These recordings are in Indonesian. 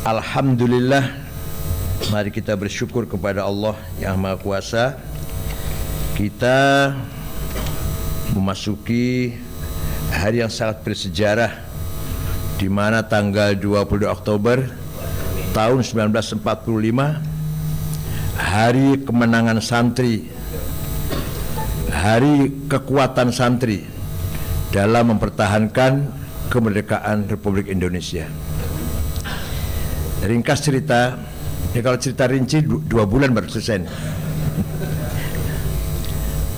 Alhamdulillah, mari kita bersyukur kepada Allah yang Maha Kuasa. Kita memasuki hari yang sangat bersejarah, di mana tanggal 22 Oktober tahun 1945, hari kemenangan santri, hari kekuatan santri dalam mempertahankan kemerdekaan Republik Indonesia. Ringkas cerita, ya kalau cerita rinci 2 bulan baru selesai.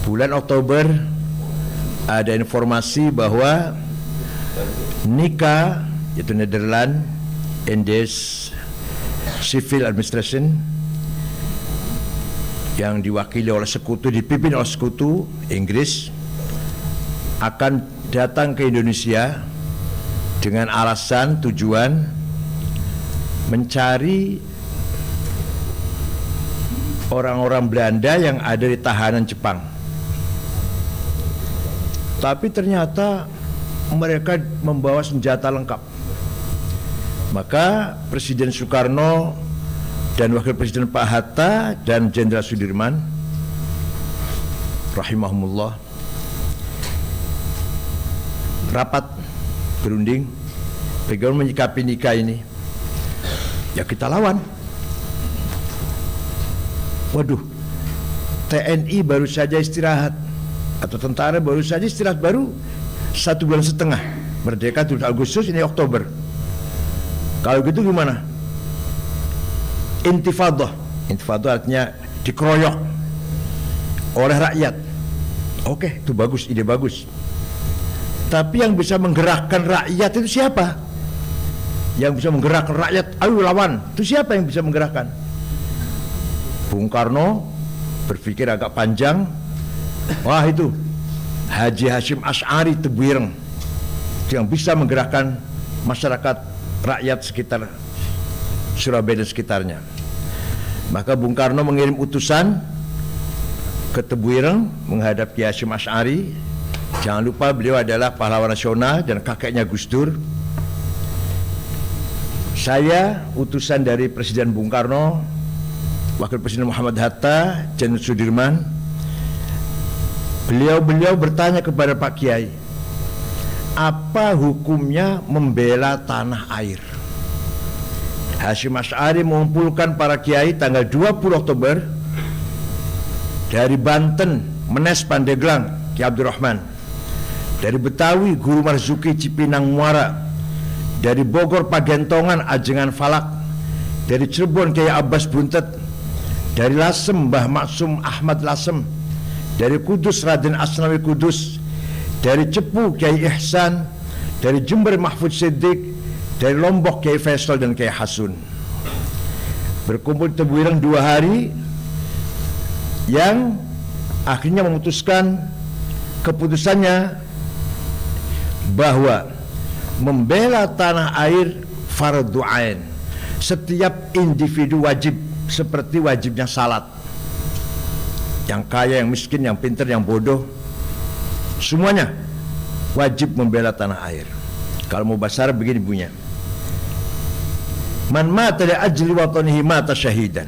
Bulan Oktober ada informasi bahwa NICA, yaitu Netherlands Indies Civil Administration, yang diwakili oleh sekutu, dipimpin oleh sekutu Inggris, akan datang ke Indonesia dengan alasan tujuan mencari orang-orang Belanda yang ada di tahanan Jepang. Tapi ternyata mereka membawa senjata lengkap. Maka Presiden Soekarno dan Wakil Presiden Pak Hatta dan Jenderal Sudirman rahimahumullah rapat berunding bagaimana menyikapi NICA ini. Ya kita lawan. Waduh, TNI baru saja istirahat, atau tentara baru saja istirahat, baru 1,5 bulan merdeka 7 Agustus, ini Oktober. Kalau gitu gimana? Intifadah. Intifadah artinya dikeroyok oleh rakyat. Oke, itu bagus, ide bagus. Tapi yang bisa menggerakkan rakyat itu siapa? Yang bisa menggerakkan rakyat, ayo lawan, itu siapa yang bisa menggerakkan? Bung Karno berpikir agak panjang. Wah, itu Haji Hasyim Asy'ari Tebuireng yang bisa menggerakkan masyarakat, rakyat sekitar Surabaya dan sekitarnya. Maka Bung Karno mengirim utusan ke Tebuireng menghadap Ki Hasyim Asy'ari. Jangan lupa beliau adalah pahlawan nasional dan kakeknya Gus Dur. Saya utusan dari Presiden Bung Karno, Wakil Presiden Muhammad Hatta, Jenderal Sudirman. Beliau bertanya kepada Pak Kiai, apa hukumnya membela tanah air? Hasyim Asy'ari mengumpulkan para kiai tanggal 20 Oktober dari Banten, Menes Pandeglang, Ki Abdurrahman, dari Betawi, Guru Marzuki Cipinang Muara, dari Bogor Pagentongan Ajengan Falak, dari Cirebon Kiai Abbas Buntet, dari Lasem Mbah Maksum Ahmad Lasem, dari Kudus Raden Asnawi Kudus, dari Cepu Kiai Ihsan, dari Jember Mahfud Siddiq, dari Lombok Kiai Faisal dan Kiai Hasun. Berkumpul di Tebuireng 2 hari, yang akhirnya memutuskan keputusannya bahwa membela tanah air fardu ain. Setiap individu wajib, seperti wajibnya salat. Yang kaya, yang miskin, yang pintar, yang bodoh, semuanya wajib membela tanah air. Kalau mau bahasa Arab begini bunyinya, man mata li ajli watanihi mata syahidan.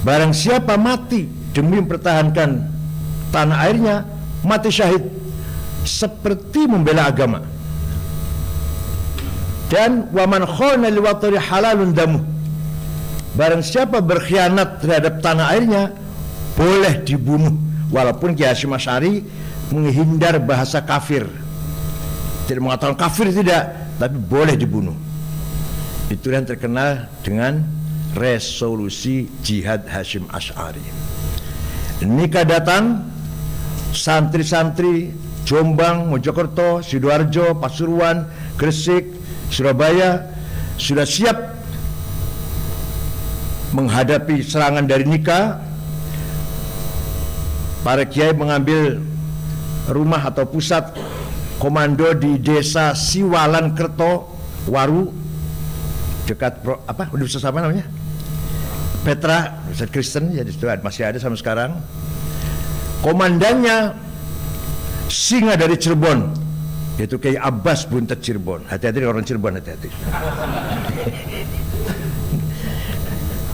Barang siapa mati demi mempertahankan tanah airnya, mati syahid, seperti membela agama. Dan waman khana liwatari halalun damu. Barang siapa berkhianat terhadap tanah airnya, boleh dibunuh. Walaupun Ki Hasyim Asy'ari menghindar bahasa kafir, tidak mengatakan kafir, tidak, tapi boleh dibunuh. Itu yang terkenal dengan resolusi jihad Hasyim Asy'ari. NICA datang, santri-santri Jombang, Mojokerto, Sidoarjo, Pasuruan, Gresik, Surabaya sudah siap menghadapi serangan dari NICA. Para kiai mengambil rumah atau pusat komando di desa Siwalan Kerto Waru, dekat universitas apa namanya? Petra, Universitas Kristen, ya itu masih ada sampai sekarang. Komandannya singa dari Cirebon, yaitu Kiai Abbas Buntet Cirebon. Hati-hati orang Cirebon, hati-hati.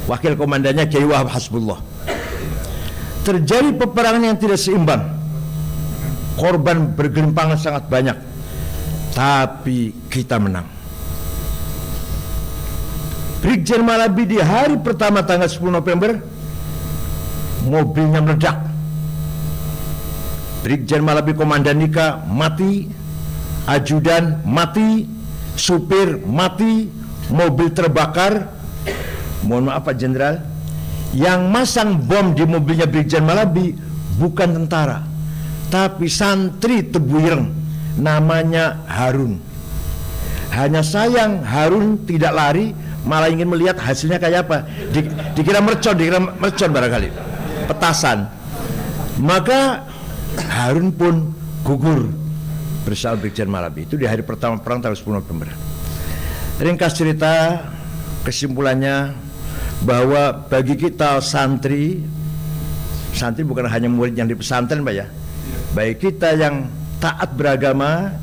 Wakil komandannya Kiai Wahab Hasbullah. Terjadi peperangan yang tidak seimbang. Korban bergelimpangan sangat banyak. Tapi kita menang. Brigjen Malabi di hari pertama tanggal 10 November mobilnya meledak. Brigjen Malabi Komandan Nika mati, ajudan mati, supir mati, mobil terbakar. Mohon maaf Pak Jenderal, yang masang bom di mobilnya Brigjen Malabi bukan tentara, tapi santri Tebu Ireng, namanya Harun. Hanya sayang Harun tidak lari, malah ingin melihat hasilnya kayak apa. Dikira mercon barangkali, petasan. Maka Harun pun gugur bersama Brigjen Malabi. Itu di hari pertama perang tanggal 10 November. Ringkas cerita, kesimpulannya bahwa bagi kita santri bukan hanya murid yang di pesantren Pak ya, bagi kita yang taat beragama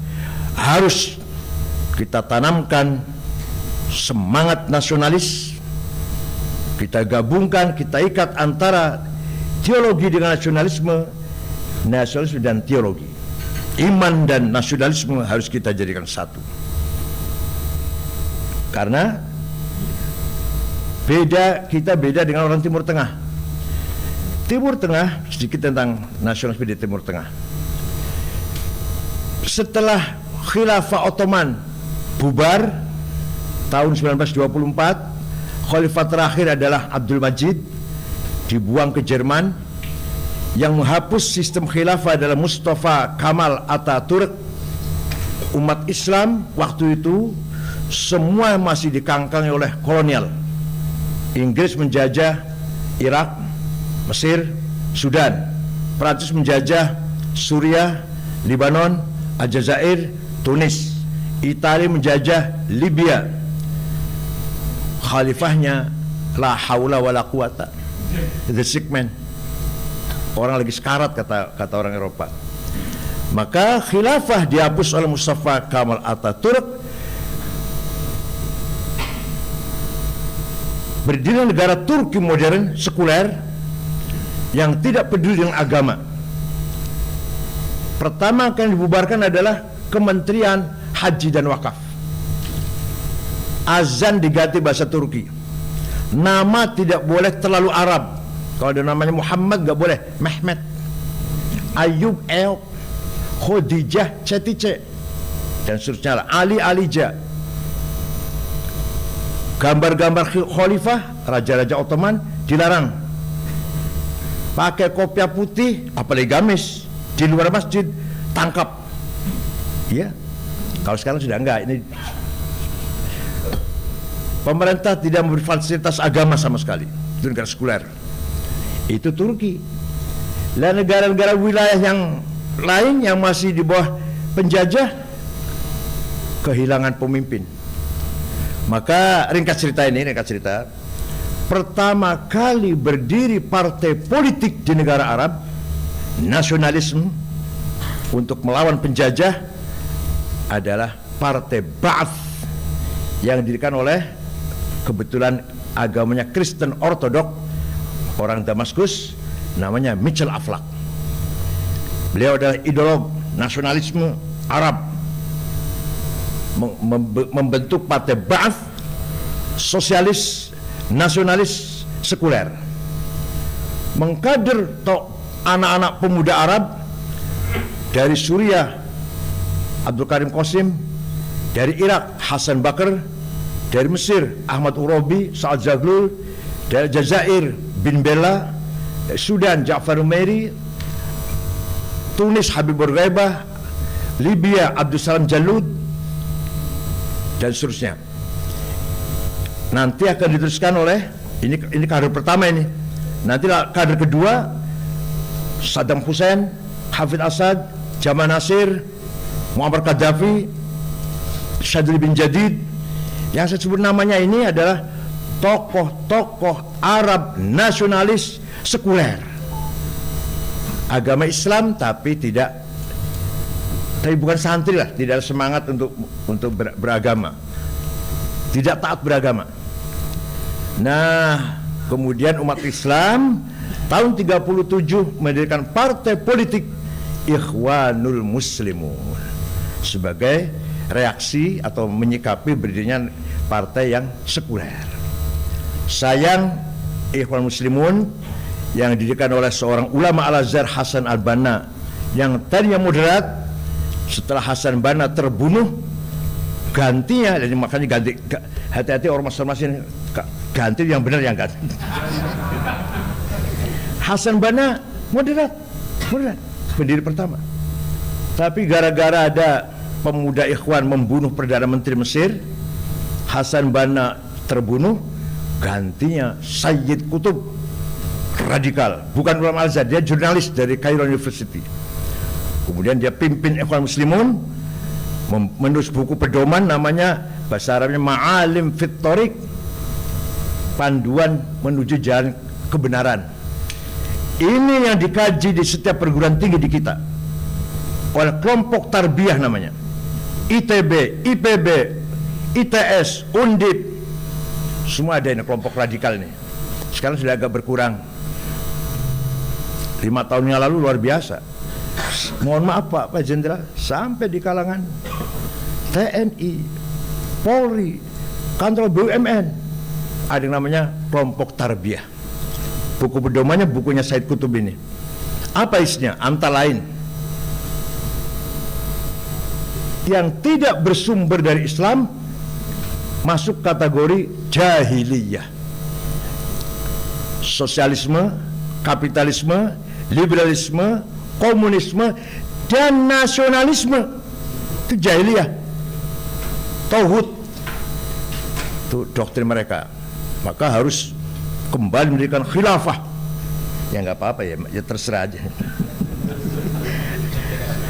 harus kita tanamkan semangat nasionalis. Kita gabungkan, kita ikat antara teologi dengan nasionalisme dan teologi. Iman dan nasionalisme harus kita jadikan satu. Karena kita beda dengan orang Timur Tengah. Timur Tengah, sedikit tentang nasionalisme di Timur Tengah. Setelah Khilafah Ottoman bubar tahun 1924, khalifah terakhir adalah Abdul Majid, dibuang ke Jerman. Yang menghapus sistem khilafah adalah Mustafa Kamal Ataturk. Umat Islam waktu itu semua masih dikangkangi oleh kolonial. Inggris menjajah Irak, Mesir, Sudan. Prancis menjajah Suriah, Lebanon, Aljazair, Tunis. Italia menjajah Libya. Khalifahnya la haula wala quwata, the sick man. Orang lagi sekarat, kata orang Eropa. Maka khilafah dihapus oleh Mustafa Kamal Ataturk. Berdiri negara Turki modern, sekuler, yang tidak peduli dengan agama. Pertama akan dibubarkan adalah Kementerian Haji dan Wakaf. Azan diganti bahasa Turki. Nama tidak boleh terlalu Arab. Kalau ada namanya Muhammad nggak boleh, Mehmet, Ayub, Eop, Khadijah, Cetice, dan seterusnya. Ali, Alija. Gambar-gambar khalifah, raja-raja Ottoman dilarang. Pakai kopiah putih, apalagi gamis, di luar masjid tangkap. Ya, kalau sekarang sudah enggak. Ini pemerintah tidak memberi fasilitas agama sama sekali. Itu negara sekuler. Itu Turki. Dan negara-negara wilayah yang lain yang masih di bawah penjajah kehilangan pemimpin. Maka ringkas cerita, pertama kali berdiri partai politik di negara Arab, nasionalisme untuk melawan penjajah, adalah Partai Ba'ath yang didirikan oleh, kebetulan agamanya Kristen Ortodok, orang Damaskus, namanya Mitchell Aflaq. Beliau adalah ideolog nasionalisme Arab, membentuk Partai Ba'ath, sosialis, nasionalis, sekuler, mengkader anak-anak pemuda Arab dari Suriah Abdul Karim Qasim, dari Irak Hasan Bakr, dari Mesir Ahmad Urabi, Sa'ad Zaglul, dari Jazair bin Bella, Sudan Ja'far Umairi, Tunis Habib Bourguiba, Libya Abdul Salam Jalud, dan seterusnya. Nanti akan diteruskan oleh ini kader pertama ini. Nanti kader kedua Saddam Hussein, Hafid Assad, Jamal Nasir, Muammar Gaddafi, Syadri bin Jadid. Yang saya sebut namanya ini adalah tokoh-tokoh Arab nasionalis sekuler, agama Islam tapi tidak Tapi bukan santri lah, tidak ada semangat untuk beragama, tidak taat beragama. Nah, kemudian umat Islam tahun 37 mendirikan partai politik Ikhwanul Muslimun sebagai reaksi atau menyikapi berdirinya partai yang sekuler. Sayang, Ikhwanul Muslimun yang didirikan oleh seorang ulama Al-Azhar, Hasan al-Banna, yang tadinya moderat, setelah Hasan Banna terbunuh, gantinya, jadi makanya ganti, hati-hati orang masing-masing, ganti yang benar yang ganti. Hasan Banna moderat, pendiri pertama. Tapi gara-gara ada pemuda Ikhwan membunuh Perdana Menteri Mesir, Hasan Banna terbunuh, gantinya Sayyid Qutb, radikal, bukan ulama Al-Azhar, dia jurnalis dari Cairo University. Kemudian dia pimpin Ikhwan Muslimun, menulis buku pedoman namanya, bahasa Arabnya Ma'alim Fit Thoriq, panduan menuju jalan kebenaran. Ini yang dikaji di setiap perguruan tinggi di kita oleh kelompok tarbiyah namanya, ITB, IPB, ITS, Undip, semua ada ini kelompok radikal ini. Sekarang sudah agak berkurang. 5 tahun yang lalu luar biasa. Mohon maaf Pak Jenderal, sampai di kalangan TNI, Polri, kantor BUMN ada yang namanya kelompok tarbiyah. Buku pedomannya bukunya Said Qutb ini. Apa isinya? Antara lain, yang tidak bersumber dari Islam masuk kategori jahiliyah. Sosialisme, kapitalisme, liberalisme, komunisme, dan nasionalisme itu jahiliyah, tauhid, itu doktrin mereka. Maka harus kembali mendirikan khilafah. Ya nggak apa-apa ya terserah aja.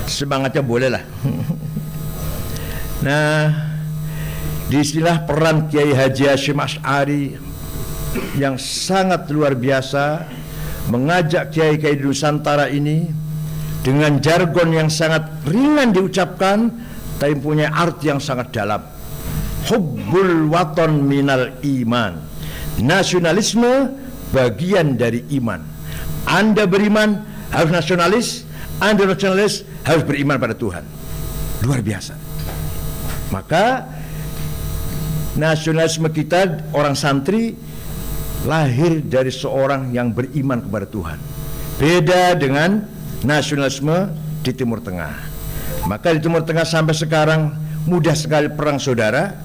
Semangatnya boleh lah. Nah, disinilah peran Kiai Haji Hasyim Asy'ari yang sangat luar biasa, mengajak kiai-kiai di Nusantara ini dengan jargon yang sangat ringan diucapkan, tapi punya arti yang sangat dalam. Hubbul waton minal iman. Nasionalisme bagian dari iman. Anda beriman harus nasionalis, Anda nasionalis harus beriman pada Tuhan. Luar biasa. Maka nasionalisme kita orang santri lahir dari seorang yang beriman kepada Tuhan. Beda dengan nasionalisme di Timur Tengah. Maka di Timur Tengah sampai sekarang mudah sekali perang saudara.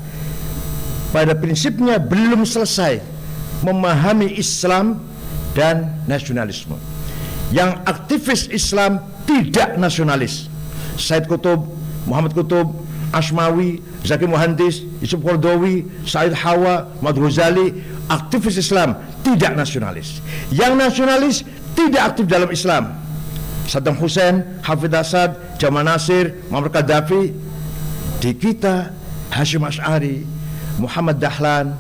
Pada prinsipnya belum selesai memahami Islam dan nasionalisme. Yang aktivis Islam tidak nasionalis. Said Qutb, Muhammad Qutb, Ashmawi, Zaki Muhandis, Yusuf Qaradawi, Said Hawa, Muhammad Ghazali, aktivis Islam tidak nasionalis. Yang nasionalis tidak aktif dalam Islam. Saddam Hussein, Hafidh Assad, Jamal Nasir, Muammar Gaddafi. Di kita Hasyim Asy'ari, Muhammad Dahlan,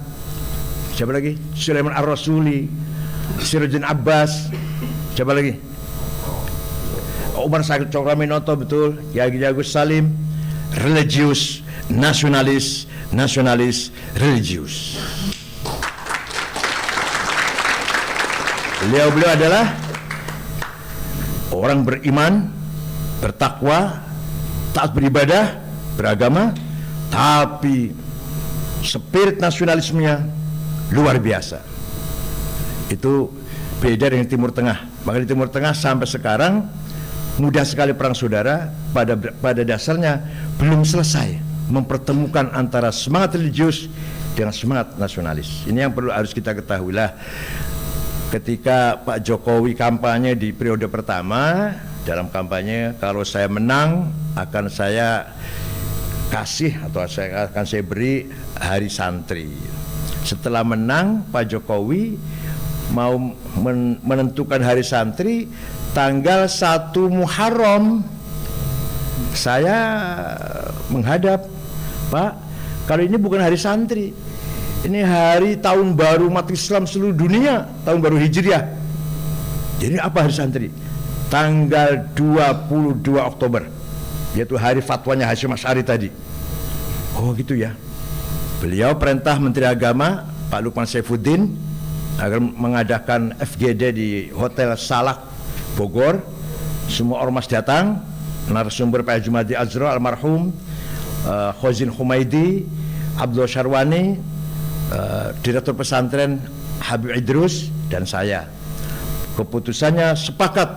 siapa lagi? Sulaiman Ar-Rasuli, Sirajuddin Abbas, siapa lagi? Umar Said Cokraminoto, betul. Kiai Agus Salim, religius, nasionalis, religius. Beliau adalah orang beriman, bertakwa, taat beribadah, beragama, tapi spirit nasionalismenya luar biasa. Itu beda dengan Timur Tengah. Maka di Timur Tengah sampai sekarang mudah sekali perang saudara, pada dasarnya belum selesai mempertemukan antara semangat religius dengan semangat nasionalis. Ini yang perlu harus kita ketahui lah. Ketika Pak Jokowi kampanye di periode pertama, dalam kampanye, kalau saya menang akan saya kasih atau akan saya beri hari santri. Setelah menang, Pak Jokowi mau menentukan hari santri tanggal 1 Muharram. Saya menghadap, Pak, kalau ini bukan hari santri, ini hari tahun baru umat Islam seluruh dunia, tahun baru Hijriah. Jadi apa hari santri? Tanggal 22 Oktober. yaitu hari fatwanya Hasyim Asy'ari tadi. Oh gitu ya. Beliau perintah Menteri Agama Pak Lukman Saifuddin agar mengadakan FGD di Hotel Salak Bogor. Semua ormas datang, narasumber Pak Jumadi Azra almarhum, Khozin Humaidi, Abdul Syarwani, Direktur Pesantren Habib Idrus, dan saya. Keputusannya sepakat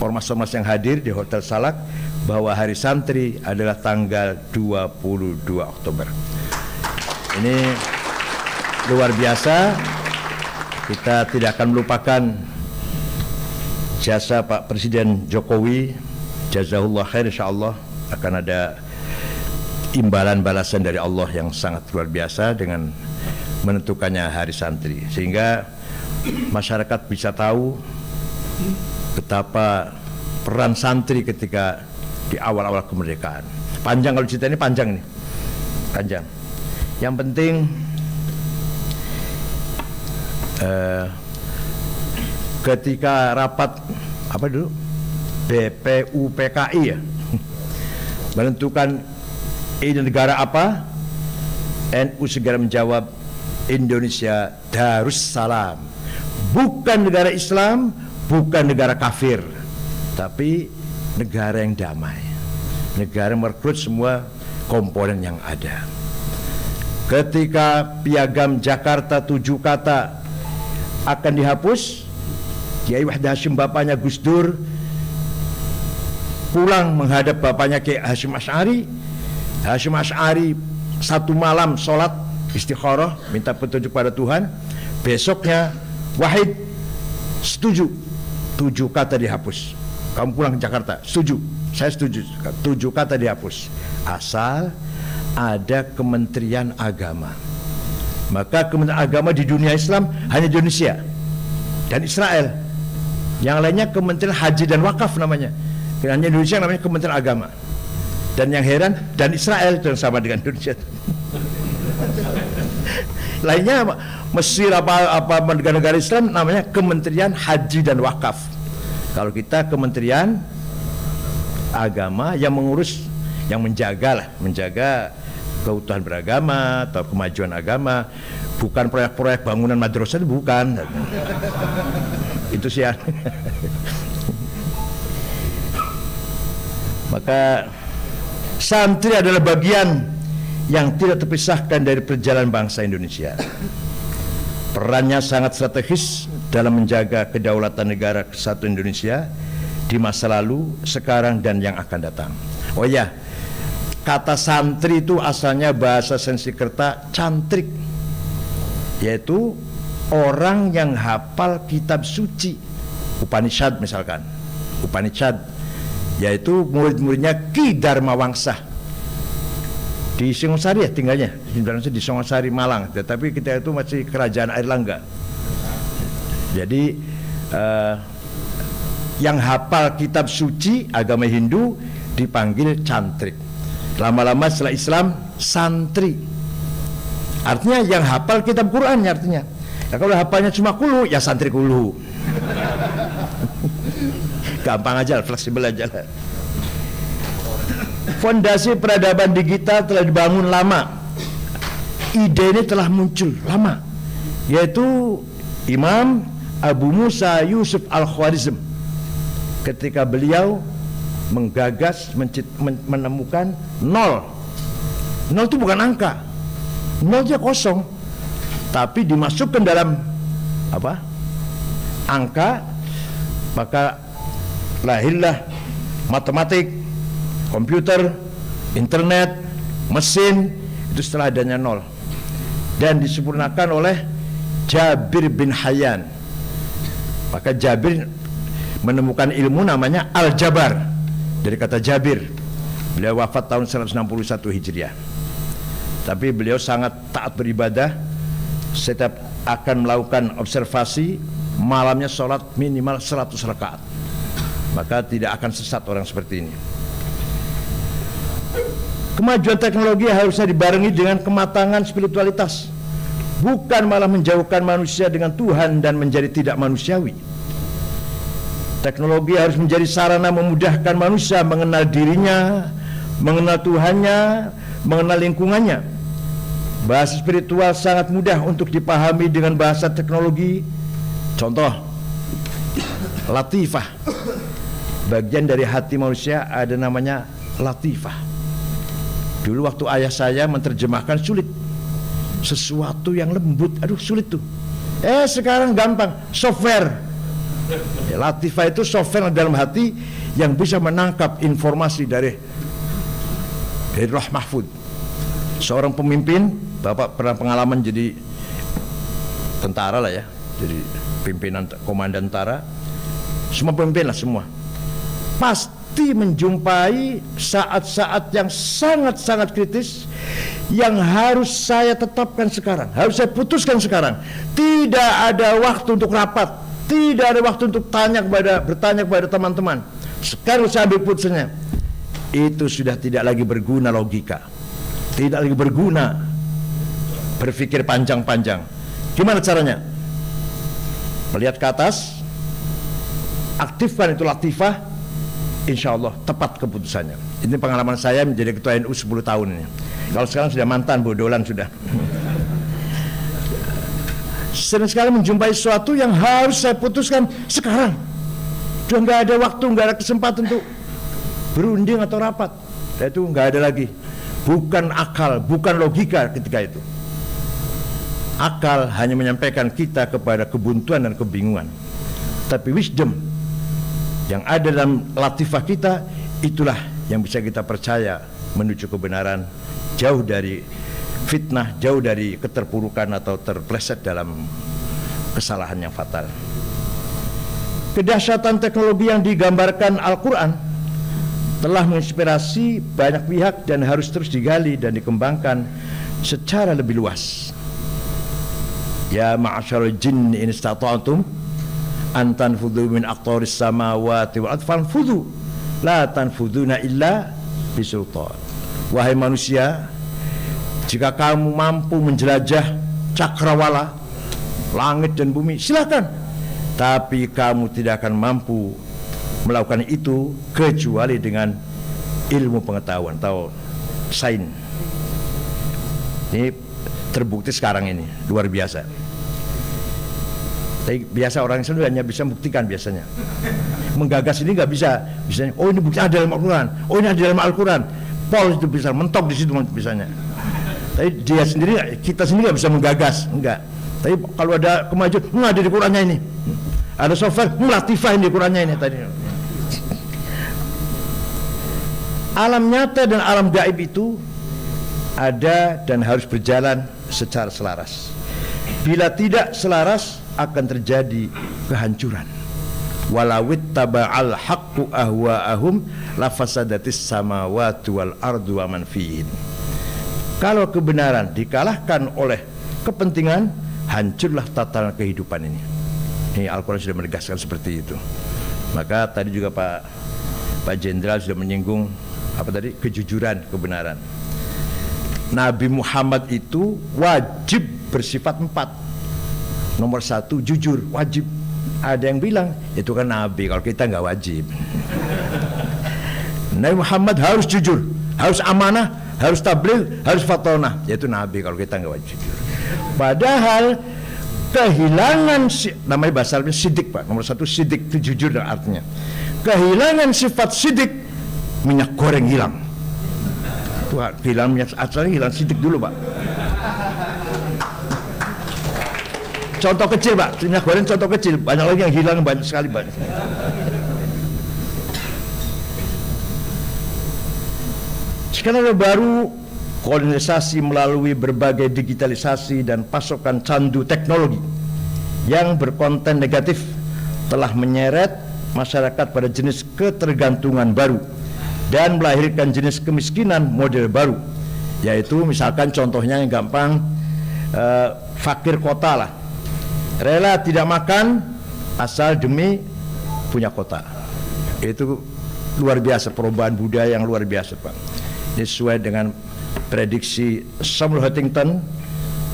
ormas-ormas yang hadir di Hotel Salak bahwa Hari Santri adalah tanggal 22 Oktober. Ini luar biasa. Kita tidak akan melupakan jasa Pak Presiden Jokowi. Jazahullah khair, insyaallah akan ada imbalan balasan dari Allah yang sangat luar biasa dengan menentukannya Hari Santri, sehingga masyarakat bisa tahu betapa peran santri ketika di awal-awal kemerdekaan. Panjang kalau cerita ini, panjang nih, panjang. Yang penting ketika rapat apa dulu BPUPKI ya menentukan ini negara apa, NU segera menjawab Indonesia Darussalam, bukan negara Islam, bukan negara kafir, tapi negara yang damai, negara merekrut semua komponen yang ada. Ketika piagam Jakarta 7 kata akan dihapus, Kiai Wahid Hasyim bapaknya Gus Dur pulang menghadap bapaknya Kiai Hasyim Asy'ari. Hasyim Asy'ari satu malam sholat istikharah minta petunjuk pada Tuhan. Besoknya Wahid setuju 7 kata dihapus. Kamu pulang ke Jakarta, setuju, saya setuju, 7 kata dihapus, asal ada Kementerian Agama. Maka Kementerian Agama di dunia Islam hanya Indonesia dan Israel. Yang lainnya Kementerian Haji dan Wakaf namanya. Hanya Indonesia namanya Kementerian Agama. Dan yang heran, dan Israel itu sama dengan Indonesia. Lainnya Mesir apa negara-negara Islam namanya Kementerian Haji dan Wakaf. Kalau kita Kementerian Agama yang mengurus, yang menjaga keutuhan beragama atau kemajuan agama, bukan proyek-proyek bangunan madrasah, bukan. Itu sih ya. Maka santri adalah bagian yang tidak terpisahkan dari perjalanan bangsa Indonesia. Perannya sangat strategis dalam menjaga kedaulatan negara kesatuan Indonesia di masa lalu, sekarang, dan yang akan datang. Oh ya, kata santri itu asalnya bahasa Sanskerta cantrik, yaitu orang yang hafal kitab suci, Upanishad misalkan. Upanishad yaitu murid-muridnya Ki Dharma Wangsa di Singosari ya tinggalnya, di Singosari Malang, tetapi kita itu masih kerajaan Airlangga. Jadi yang hafal kitab suci agama Hindu dipanggil cantrik. Lama-lama setelah Islam santri, artinya yang hafal kitab Quran artinya. Ya, kalau hafalnya cuma kulu ya santri kulu. Gampang aja, fleksibel aja lah. Fondasi peradaban digital telah dibangun lama. Ide ini telah muncul lama, yaitu Imam Abu Musa Yusuf Al-Khwarizm ketika beliau menggagas menemukan nol. Nol itu bukan angka, nol aja kosong, tapi dimasukkan dalam apa? Angka, maka lahirlah matematik, komputer, internet, mesin, itu setelah adanya nol, dan disempurnakan oleh Jabir bin Hayyan. Maka Jabir menemukan ilmu namanya Al-Jabar dari kata Jabir. Beliau wafat tahun 161 Hijriah. Tapi beliau sangat taat beribadah. Setiap akan melakukan observasi, malamnya sholat minimal 100 rakaat. Maka tidak akan sesat orang seperti ini. Kemajuan teknologi harusnya dibarengi dengan kematangan spiritualitas, bukan malah menjauhkan manusia dengan Tuhan dan menjadi tidak manusiawi. Teknologi harus menjadi sarana memudahkan manusia mengenal dirinya, mengenal Tuhannya, mengenal lingkungannya. Bahasa spiritual sangat mudah untuk dipahami dengan bahasa teknologi. Contoh, latifah. Bagian dari hati manusia ada namanya latifah. Dulu waktu ayah saya menerjemahkan sulit. Sesuatu yang lembut, aduh sulit tuh. Sekarang gampang, software. Latifah itu software dalam hati yang bisa menangkap informasi dari Roh Mahfud. Seorang pemimpin, Bapak pernah pengalaman jadi tentara lah ya, jadi pimpinan komandan tentara. Semua pemimpin lah semua. Pasti menjumpai saat-saat yang sangat-sangat kritis yang harus saya tetapkan sekarang, harus saya putuskan sekarang. Tidak ada waktu untuk rapat, tidak ada waktu untuk bertanya kepada teman-teman. Sekarang saya ambil putusnya. Itu sudah tidak lagi berguna logika, tidak lagi berguna berpikir panjang-panjang. Gimana caranya? Melihat ke atas, aktifkan itu latifah, insya Allah tepat keputusannya. Ini pengalaman saya menjadi ketua NU 10 tahun ini. Kalau sekarang sudah mantan bodolan sudah. Sering sekali menjumpai sesuatu yang harus saya putuskan sekarang. Sudah nggak ada waktu, nggak ada kesempatan untuk berunding atau rapat. Itu nggak ada lagi. Bukan akal, bukan logika ketika itu. Akal hanya menyampaikan kita kepada kebuntuan dan kebingungan. Tapi wisdom yang ada dalam latifah kita, itulah yang bisa kita percaya menuju kebenaran, jauh dari fitnah, jauh dari keterpurukan atau terpleset dalam kesalahan yang fatal. Kedahsyatan teknologi yang digambarkan Al-Quran telah menginspirasi banyak pihak dan harus terus digali dan dikembangkan secara lebih luas. Ya ma'asyarul jinni in istata'tum an tanfudhu min aqtaris samawati wal ardh fanfudhu la tanfudhuna illa bisultan. Wahai manusia, jika kamu mampu menjelajah cakrawala, langit dan bumi, silakan. Tapi kamu tidak akan mampu melakukan itu kecuali dengan ilmu pengetahuan atau sains. Ini terbukti sekarang ini, luar biasa. Tapi biasa orang Islam hanya bisa membuktikan biasanya. Menggagas ini nggak bisa. Biasanya, oh ini bukti ada dalam Al-Quran, oh ini ada dalam Al-Quran. Paul itu bisa mentok di situ bisanya. Tapi dia sendiri, kita sendiri nggak bisa menggagas, enggak. Tapi kalau ada kemajuan, ada di Qurannya ini. Ada software, latifah di Qurannya ini tadi. Alam nyata dan alam gaib itu ada dan harus berjalan secara selaras. Bila tidak selaras, akan terjadi kehancuran. Walawit taba'al haqqu ahwa'ahum lafasadatis samawati wal ardu wa man fihin. Kalau kebenaran dikalahkan oleh kepentingan, hancurlah tatanan kehidupan ini. Ini Al-Quran sudah menegaskan seperti itu. Maka tadi juga Pak Jenderal sudah menyinggung apa tadi, kejujuran, kebenaran. Nabi Muhammad itu wajib bersifat 4. Nomor 1 jujur, wajib. Ada yang bilang itu kan Nabi, kalau kita nggak wajib. Nabi Muhammad harus jujur, harus amanah, harus tabligh, harus fatonah. Yaitu Nabi, kalau kita nggak wajib. Padahal kehilangan namanya bahasa Arabnya sidik, Pak. Nomor 1 sidik itu jujur dan artinya. Kehilangan sifat sidik, minyak goreng hilang. Tuh, hilang minyak asalnya, hilang sidik dulu, Pak. Contoh kecil, Pak, minyak goreng contoh kecil, banyak lagi yang hilang, banyak sekali, banyak. Sekarang ada baru kolonisasi melalui berbagai digitalisasi dan pasokan candu teknologi yang berkonten negatif telah menyeret masyarakat pada jenis ketergantungan baru dan melahirkan jenis kemiskinan model baru, yaitu misalkan contohnya yang gampang, fakir kota lah, rela tidak makan asal demi punya kota. Itu luar biasa, perubahan budaya yang luar biasa, Pak. Ini sesuai dengan prediksi Samuel Huntington,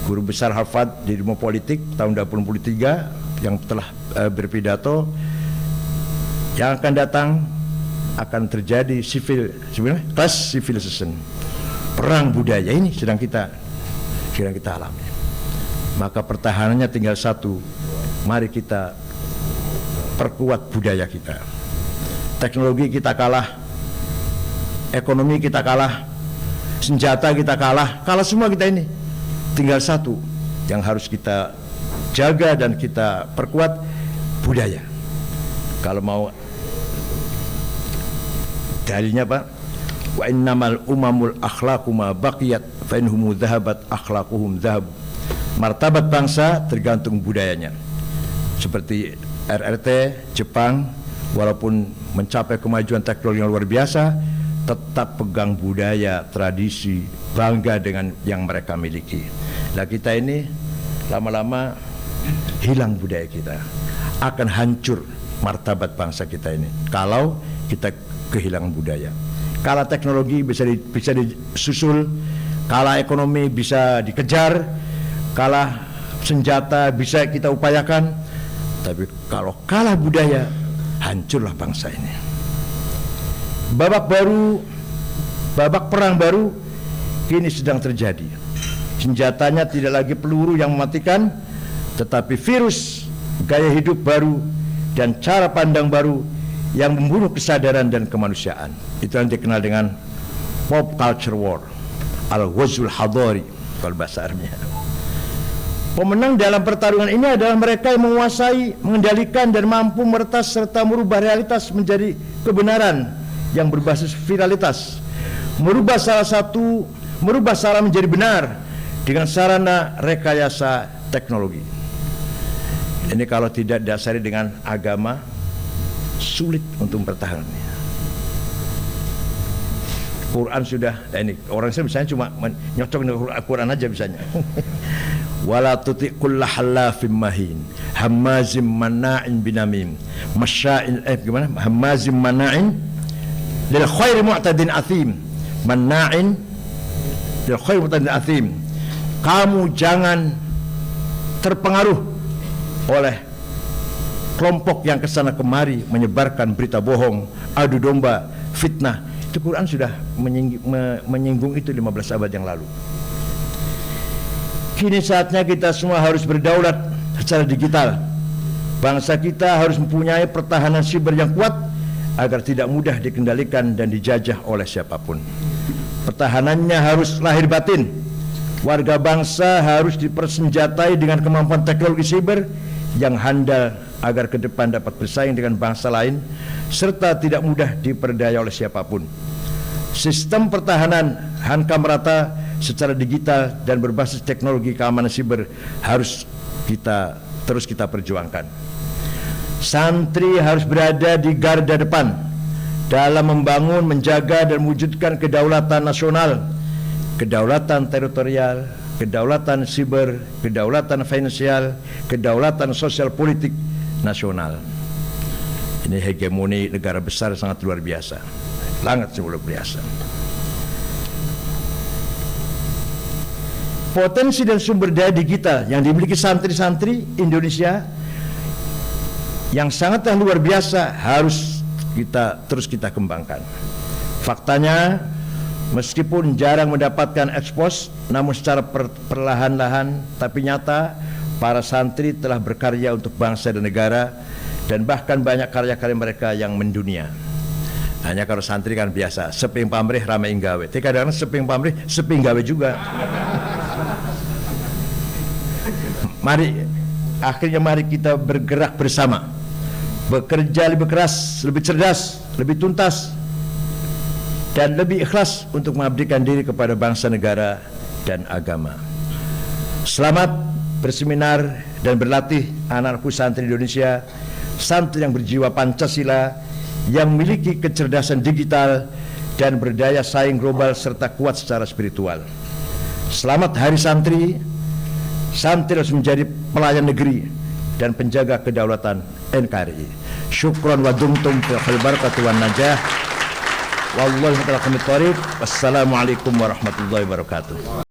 guru besar Harvard di ilmu politik tahun 1983, yang telah berpidato Yang akan datang akan terjadi class civilization, perang budaya. Ini sedang kita alami. Maka pertahanannya tinggal satu, mari kita perkuat budaya kita. Teknologi kita kalah, ekonomi kita kalah, senjata kita kalah semua kita ini. Tinggal satu yang harus kita jaga dan kita perkuat, budaya. Kalau mau dalilnya Pak, wa innamal umamul akhlaqu ma baqiyat fa inhum dhahabat akhlaquhum dhahab. Martabat bangsa tergantung budayanya. Seperti RRT Jepang, walaupun mencapai kemajuan teknologi yang luar biasa, tetap pegang budaya, tradisi, bangga dengan yang mereka miliki. Nah, kita ini lama-lama hilang budaya kita, akan hancur martabat bangsa kita ini kalau kita kehilangan budaya. Kalah teknologi bisa disusul, kalah ekonomi bisa dikejar, kalah senjata bisa kita upayakan, tapi kalau kalah budaya, hancurlah bangsa ini. Babak perang baru kini sedang terjadi. Senjatanya tidak lagi peluru yang mematikan, tetapi virus, gaya hidup baru, dan cara pandang baru yang membunuh kesadaran dan kemanusiaan. Itu yang dikenal dengan pop culture war, al-ghazwul hadari kalau bahasa Arabnya. Pemenang dalam pertarungan ini adalah mereka yang menguasai, mengendalikan, dan mampu meretas serta merubah realitas menjadi kebenaran yang berbasis viralitas. Merubah salah menjadi benar dengan sarana rekayasa teknologi. Ini kalau tidak dasari dengan agama, sulit untuk mempertahankannya. Quran sudah, ini orang saya misalnya cuma nyocok dengan Quran aja bisanya. Wala tuti' kulla halafim mahin hammazim mana'in binamim masya'in hammazim mana'in lil khairi mu'tadin athim mana'in lil khairi mu'tadin athim. Kamu jangan terpengaruh oleh kelompok yang kesana kemari menyebarkan berita bohong, adu domba, fitnah. Itu Quran sudah menyinggung itu 15 abad yang lalu. Kini saatnya kita semua harus berdaulat secara digital. Bangsa kita harus mempunyai pertahanan siber yang kuat agar tidak mudah dikendalikan dan dijajah oleh siapapun. Pertahanannya harus lahir batin. Warga bangsa harus dipersenjatai dengan kemampuan teknologi siber yang handal agar ke depan dapat bersaing dengan bangsa lain serta tidak mudah diperdaya oleh siapapun. Sistem pertahanan hankam rata secara digital dan berbasis teknologi keamanan siber harus terus kita perjuangkan. Santri harus berada di garda depan dalam membangun, menjaga, dan mewujudkan kedaulatan nasional, kedaulatan teritorial, kedaulatan siber, kedaulatan finansial, kedaulatan sosial politik nasional. Ini hegemoni negara besar sangat luar biasa, sangat luar biasa. Potensi dan sumber daya digital yang dimiliki santri-santri Indonesia yang sangatlah luar biasa harus terus kita kembangkan. Faktanya, meskipun jarang mendapatkan ekspos, namun secara perlahan-lahan tapi nyata, para santri telah berkarya untuk bangsa dan negara, dan bahkan banyak karya-karya mereka yang mendunia. Hanya kalau santri kan biasa, seping pamrih rame inggawe. Tapi kadang-kadang seping pamrih, seping gawe juga. Mari kita bergerak bersama, bekerja lebih keras, lebih cerdas, lebih tuntas, dan lebih ikhlas untuk mengabdikan diri kepada bangsa, negara, dan agama. Selamat berseminar dan berlatih anak-anakku santri Indonesia, santri yang berjiwa Pancasila, yang memiliki kecerdasan digital dan berdaya saing global serta kuat secara spiritual. Selamat Hari Santri. Santri harus menjadi pelayan negeri dan penjaga kedaulatan NKRI. Syukran wa dumtum fil khair barakatuh wan najah. Wallahu ta'ala khamit thariq. Wassalamualaikum warahmatullahi wabarakatuh.